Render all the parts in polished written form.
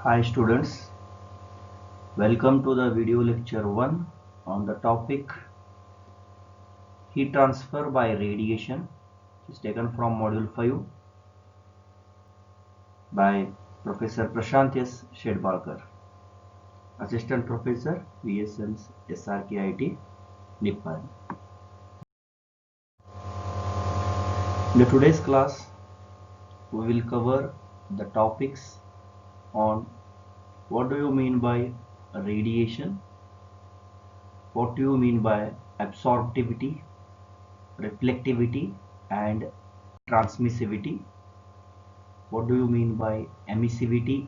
Hi students, welcome to the video lecture 1 on the topic heat transfer by radiation. It is taken from module 5 by Professor Prashant S. Shedbalkar, Assistant Professor, VSM's SRKIT, Nippon. In today's class, we will cover the topics on what do you mean by radiation, what do you mean by absorptivity, reflectivity and transmissivity. What do you mean by emissivity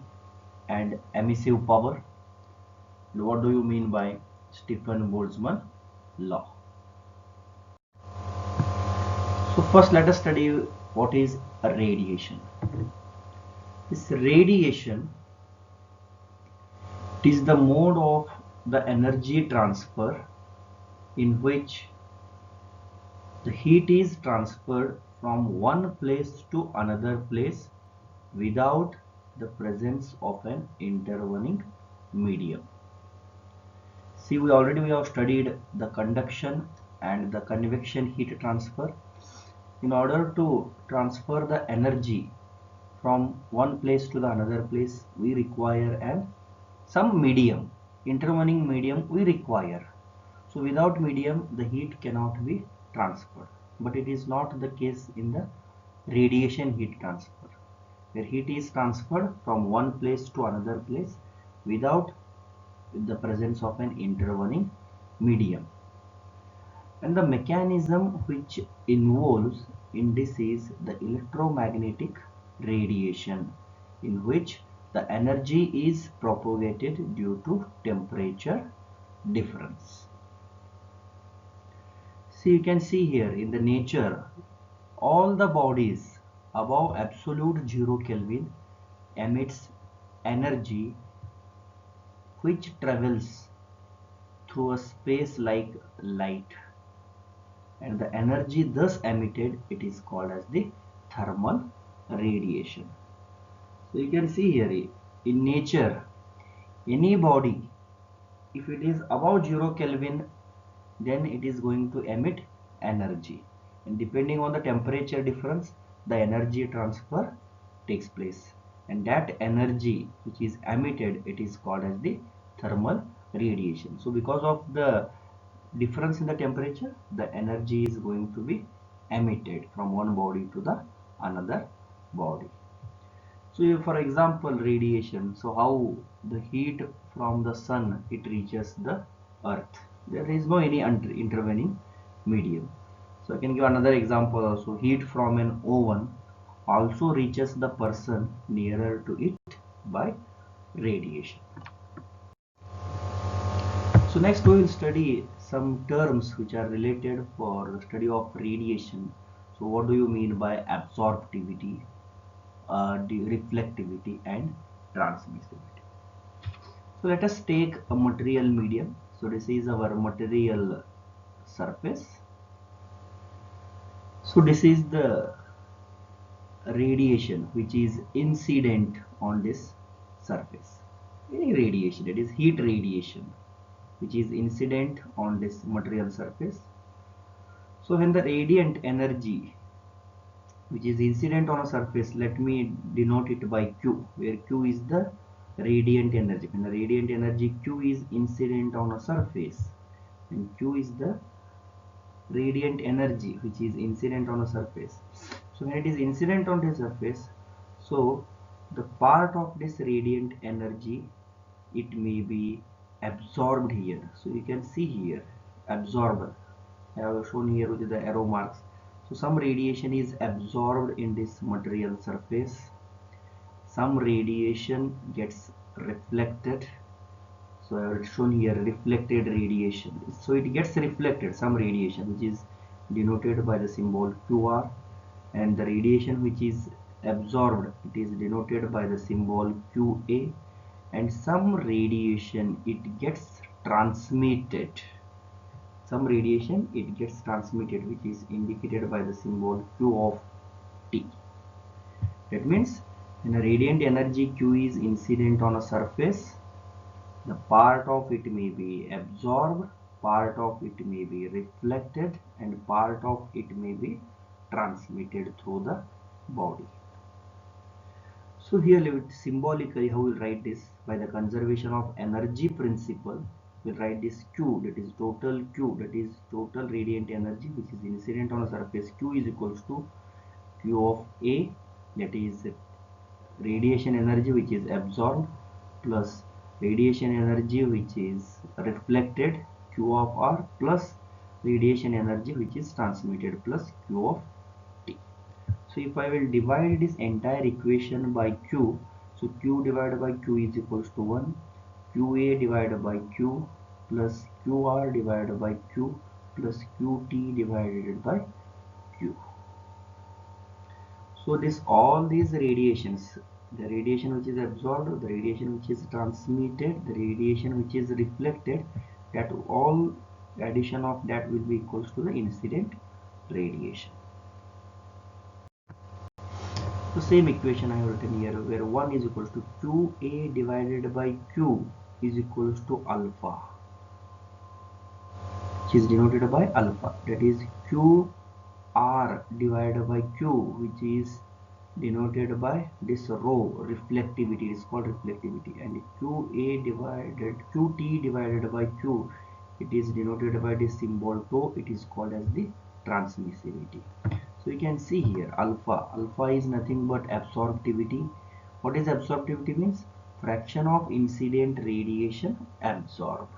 and emissive power? And what do you mean by Stefan Boltzmann law? So first let us study what is a radiation. This radiation is the mode of the energy transfer in which the heat is transferred from one place to another place without the presence of an intervening medium. See, we have studied the conduction and the convection heat transfer. In order to transfer the energy from one place to the another place, we require some medium, intervening medium we require. So without medium, the heat cannot be transferred. But it is not the case in the radiation heat transfer, where heat is transferred from one place to another place without the presence of an intervening medium. And the mechanism which involves in this is the electromagnetic radiation, in which the energy is propagated due to temperature difference. So you can see here in the nature, all the bodies above absolute 0 Kelvin emits energy which travels through a space like light, and the energy thus emitted, it is called as the thermal radiation. So you can see here in nature, any body, if it is above 0 Kelvin, then it is going to emit energy, and depending on the temperature difference, the energy transfer takes place, and that energy which is emitted, it is called as the thermal radiation. So because of the difference in the temperature, the energy is going to be emitted from one body to the another body. So for example, radiation, so how the heat from the sun, it reaches the earth, there is no any intervening medium. So I can give another example also. Heat from an oven also reaches the person nearer to it by radiation. So next we will study some terms which are related for the study of radiation. So what do you mean by absorptivity, reflectivity and transmissivity? So let us take a material medium. So this is our material surface. So this is the radiation which is incident on this surface. Any radiation, it is heat radiation which is incident on this material surface. So when the radiant energy which is incident on a surface, let me denote it by Q, where Q is the radiant energy. When the radiant energy Q is incident on a surface, and Q is the radiant energy which is incident on a surface. So when it is incident on the surface, so the part of this radiant energy, it may be absorbed here. So you can see here absorber, I have shown here with the arrow marks. So some radiation is absorbed in this material surface, some radiation gets reflected. So I have shown here reflected radiation. So it gets reflected, some radiation which is denoted by the symbol QR, and the radiation which is absorbed, it is denoted by the symbol QA, and some radiation it gets transmitted. Some radiation it gets transmitted, which is indicated by the symbol Q of T. That means When a radiant energy Q is incident on a surface, the part of it may be absorbed, part of it may be reflected, and part of it may be transmitted through the body. So here symbolically how we'll write this, by the conservation of energy principle, we'll write this Q, that is total Q, that is total radiant energy which is incident on a surface. Q is equals to Q of A, that is radiation energy which is absorbed, plus radiation energy which is reflected, Q of R, plus radiation energy which is transmitted, plus Q of T. So if I will divide this entire equation by Q, so Q divided by Q is equals to 1, QA divided by Q plus QR divided by Q plus QT divided by Q. So this all these radiations, the radiation which is absorbed, the radiation which is transmitted, the radiation which is reflected, that all addition of that will be equals to the incident radiation. So same equation I have written here, where 1 is equals to QA divided by Q is equals to alpha, which is denoted by alpha, that is QR divided by Q, which is denoted by this rho, reflectivity, it is called reflectivity, and QT divided by Q, it is denoted by this symbol tau, it is called as the transmissivity. So you can see here alpha is nothing but absorptivity. What is absorptivity means? Fraction of incident radiation absorbed.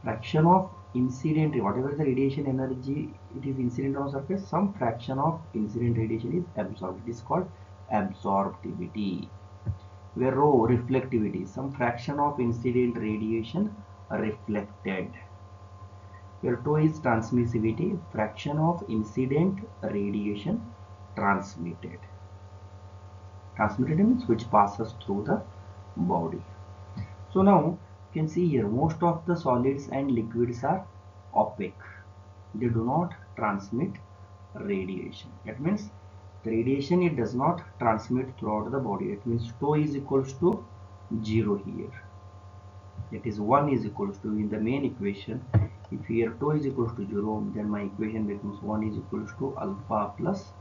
Fraction of incident, whatever the radiation energy it is incident on surface, some fraction of incident radiation is absorbed. It is called absorptivity. Where rho, reflectivity, some fraction of incident radiation reflected. Where tau is transmissivity, fraction of incident radiation transmitted. Transmitted means which passes through the body. So now you can see here most of the solids and liquids are opaque. They do not transmit radiation. That means the radiation it does not transmit throughout the body. It means tau is equals to 0 here. That is 1 is equals to, in the main equation, if here tau is equals to 0, then my equation becomes 1 is equals to alpha plus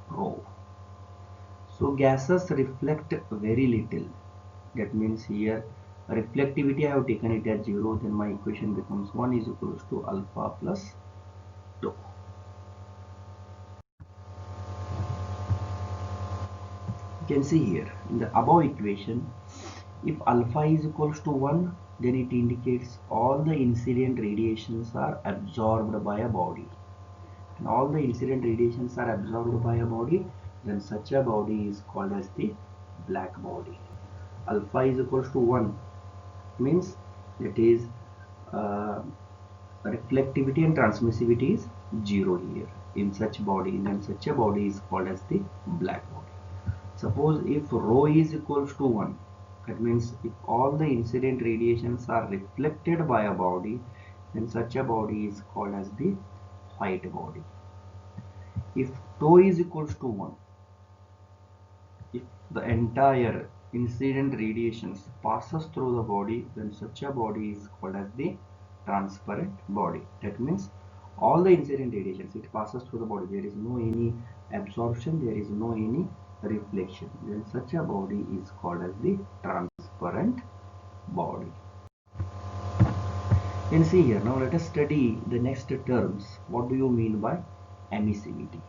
rho. So gases reflect very little. That means here reflectivity I have taken it as 0, then my equation becomes 1 is equals to alpha plus tau. You can see here in the above equation, if alpha is equals to 1, then it indicates all the incident radiations are absorbed by a body. And all the incident radiations are absorbed by a body, then such a body is called as the black body. Alpha is equals to 1 means it is reflectivity and transmissivity is 0 here in such body, then such a body is called as the black body. Suppose if rho is equals to 1, that means if all the incident radiations are reflected by a body, then such a body is called as the white body. If tau is equals to 1, if the entire incident radiations passes through the body, then such a body is called as the transparent body. That means all the incident radiations it passes through the body, there is no any absorption, there is no any reflection, then such a body is called as the transparent body. You can see here. Now let us study the next terms. What do you mean by emissivity?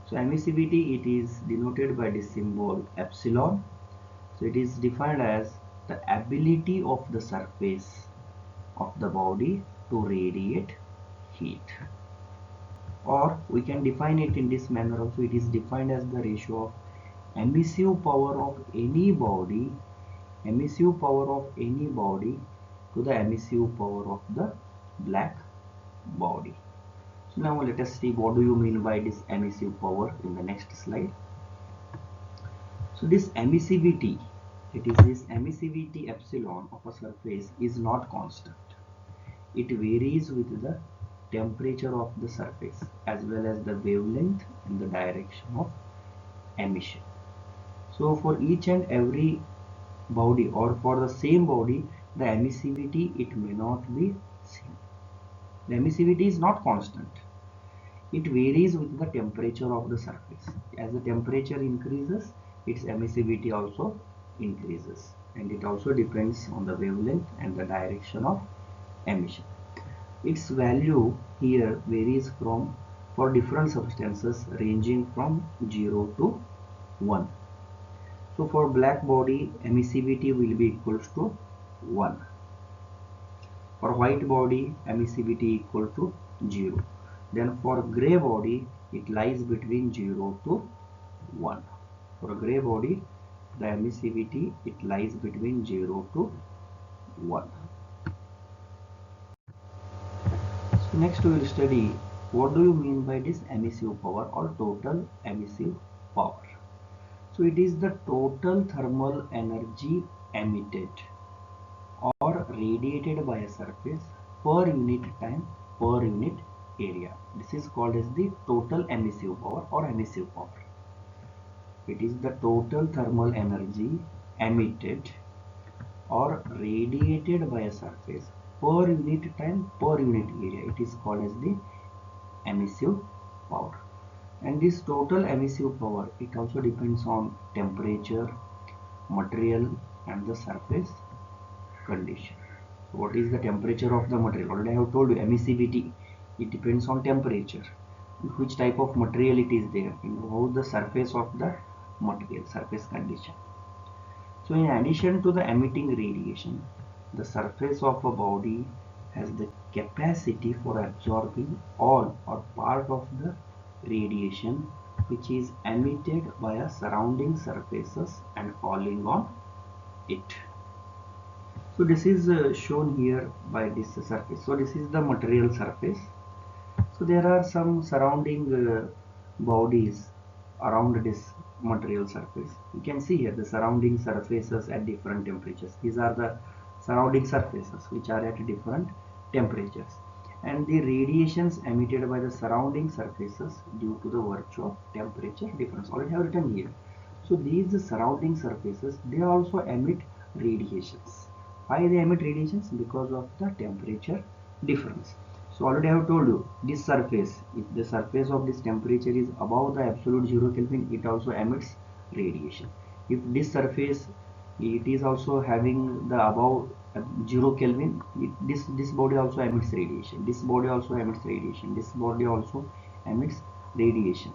So emissivity, it is denoted by the symbol epsilon. So it is defined as the ability of the surface of the body to radiate heat. Or we can define it in this manner also. It is defined as the ratio of emissive power of any body to the emissive power of the black body. So now let us see what do you mean by this emissive power in the next slide. So this emissivity, it is this emissivity epsilon of a surface is not constant. It varies with the temperature of the surface as well as the wavelength and the direction of emission. So for each and every body, or for the same body, the emissivity, it may not be same. The emissivity is not constant. It varies with the temperature of the surface. As the temperature increases, its emissivity also increases, and it also depends on the wavelength and the direction of emission. Its value here varies from for different substances ranging from 0 to 1. So for black body, emissivity will be equals to 1. For white body, emissivity equal to 0. Then for gray body, it lies between 0 to 1. For a gray body, the emissivity, it lies between 0 to 1. So next we will study what do you mean by this emissive power or total emissive power. So it is the total thermal energy emitted or radiated by a surface per unit time per unit area. This is called as the total emissive power or emissive power. It is the total thermal energy emitted or radiated by a surface per unit time per unit area. It is called as the emissive power. And this total emissive power, it also depends on temperature, material and the surface condition. So what is the temperature of the material? Already I have told you emissivity, it depends on temperature, which type of material it is there, and how the surface of the material, surface condition. So in addition to the emitting radiation, the surface of a body has the capacity for absorbing all or part of the radiation which is emitted by a surrounding surfaces and falling on it. So this is shown here by this surface. So this is the material surface. So there are some surrounding bodies around this material surface. You can see here the surrounding surfaces at different temperatures. These are the surrounding surfaces which are at different temperatures, and the radiations emitted by the surrounding surfaces due to the virtue of temperature difference. Already have written here. So these surrounding surfaces, they also emit radiations. Why they emit radiations? Because of the temperature difference. So already I have told you, this surface, if the surface of this temperature is above the absolute 0 Kelvin, it also emits radiation. If this surface, it is also having the above 0 Kelvin, this body also emits radiation. This body also emits radiation. This body also emits radiation.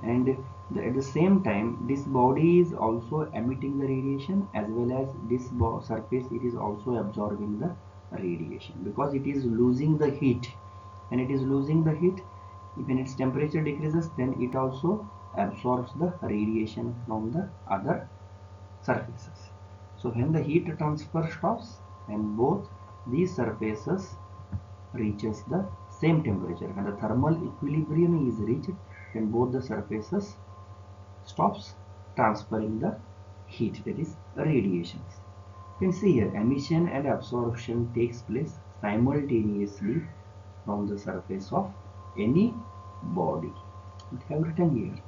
And at the same time, this body is also emitting the radiation, as well as this surface, it is also absorbing the radiation, because it is losing the heat. When it is losing the heat, when its temperature decreases, then it also absorbs the radiation from the other surfaces. So when the heat transfer stops and both these surfaces reaches the same temperature, when the thermal equilibrium is reached, then both the surfaces stops transferring the heat, that is radiations. You can see here emission and absorption takes place simultaneously from the surface of any body. I have written here.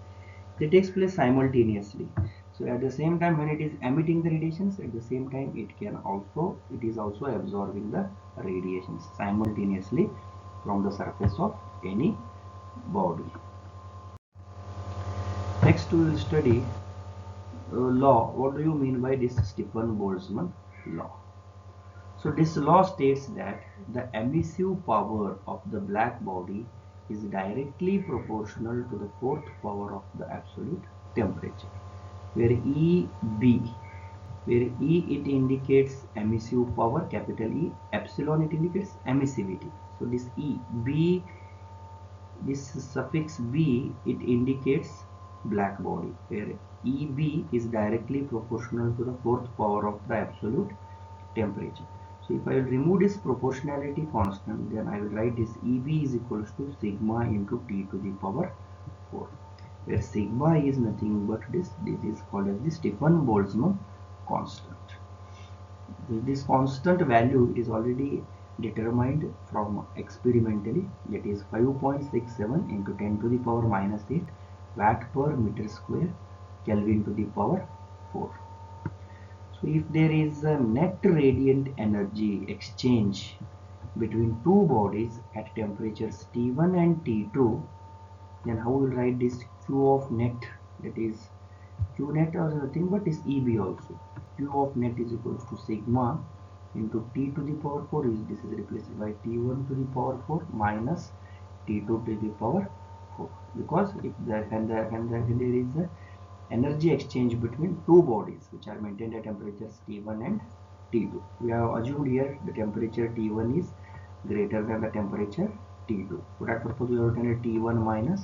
It takes place simultaneously. So at the same time, when it is emitting the radiations, at the same time it is also absorbing the radiations simultaneously from the surface of any body. Next we will study law. What do you mean by this Stefan-Boltzmann law? So this law states that the emissive power of the black body is directly proportional to the fourth power of the absolute temperature, where E it indicates emissive power, capital E, epsilon it indicates emissivity. So this this suffix B, it indicates black body, where EB is directly proportional to the fourth power of the absolute temperature. So if I will remove this proportionality constant, then I will write this EB is equals to sigma into T to the power 4, where sigma is nothing but this is called as the Stefan-Boltzmann constant. This constant value is already determined from experimentally, that is 5.67 into 10 to the power minus 8 watt per meter square Kelvin to the power 4. So if there is a net radiant energy exchange between two bodies at temperatures T1 and T2, then how we will write this Q of net, that is Q net or nothing but is EB also. Q of net is equals to sigma into T to the power 4, is this is replaced by T1 to the power 4 minus T2 to the power 4, because if there is a energy exchange between two bodies which are maintained at temperatures T1 and T2. We have assumed here the temperature T1 is greater than the temperature T2. For that purpose we have written T1 minus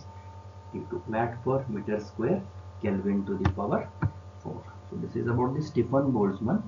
T2, watt per meter square Kelvin to the power 4. So this is about the Stefan Boltzmann